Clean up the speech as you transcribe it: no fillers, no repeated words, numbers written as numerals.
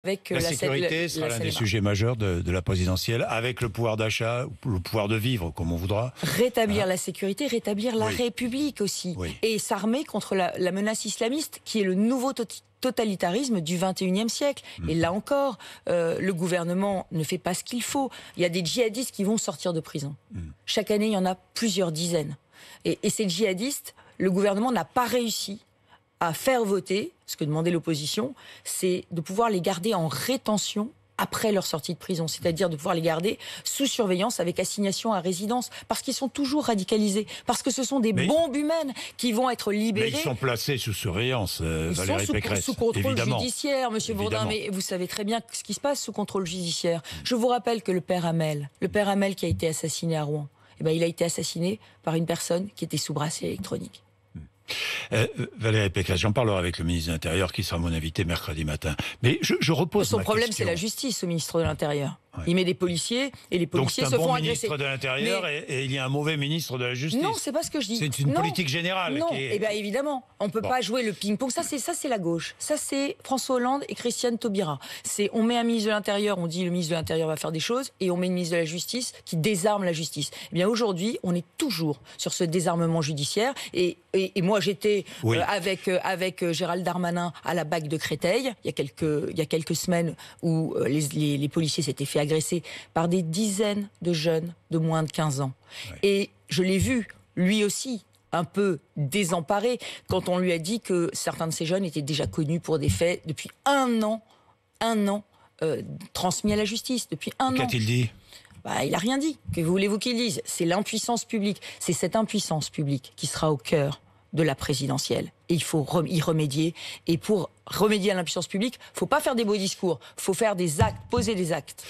Avec la sécurité sera l'un des sujets majeurs de la présidentielle, avec le pouvoir d'achat, le pouvoir de vivre comme on voudra. Rétablir la sécurité, rétablir la République aussi. Oui. Et s'armer contre la menace islamiste qui est le nouveau totalitarisme du 21e siècle. Et là encore, le gouvernement ne fait pas ce qu'il faut. Il y a des djihadistes qui vont sortir de prison. Chaque année, il y en a plusieurs dizaines. Et ces djihadistes, le gouvernement n'a pas réussi à faire voter, ce que demandait l'opposition, c'est de pouvoir les garder en rétention après leur sortie de prison, c'est-à-dire de pouvoir les garder sous surveillance avec assignation à résidence, parce qu'ils sont toujours radicalisés, parce que ce sont des bombes humaines qui vont être libérées. Mais ils sont placés sous surveillance, Valérie Pécresse. Ils sont sous contrôle évidemment. judiciaire, Monsieur Bourdin, mais vous savez très bien ce qui se passe sous contrôle judiciaire. Je vous rappelle que le père Hamel qui a été assassiné à Rouen, il a été assassiné par une personne qui était sous bracelet électronique. Valérie Pécresse, j'en parlerai avec le ministre de l'Intérieur qui sera mon invité mercredi matin. Mais je repose Son ma problème, question. c'est la justice au ministre de l'Intérieur. Il met des policiers et les policiers se font agresser. Donc c'est un bon ministre de l'Intérieur et il y a un mauvais ministre de la Justice. Non, c'est pas ce que je dis. C'est une politique générale. Non, qui est... bien évidemment, on peut pas jouer le ping-pong. Ça c'est la gauche. Ça c'est François Hollande et Christiane Taubira. On met un ministre de l'Intérieur, on dit le ministre de l'Intérieur va faire des choses, et on met une ministre de la Justice qui désarme la justice. Eh bien aujourd'hui, on est toujours sur ce désarmement judiciaire. Et moi j'étais avec Gérald Darmanin à la BAC de Créteil il y a quelques semaines où les policiers s'étaient fait agresser par des dizaines de jeunes de moins de 15 ans. Et je l'ai vu, lui aussi, un peu désemparé, quand on lui a dit que certains de ces jeunes étaient déjà connus pour des faits depuis un an, transmis à la justice, depuis un an. Qu'a-t-il dit ? Il n'a rien dit. Que voulez-vous qu'il dise ? C'est l'impuissance publique. C'est cette impuissance publique qui sera au cœur de la présidentielle. Et il faut y remédier. Et pour remédier à l'impuissance publique, il ne faut pas faire des beaux discours, il faut faire des actes, poser des actes.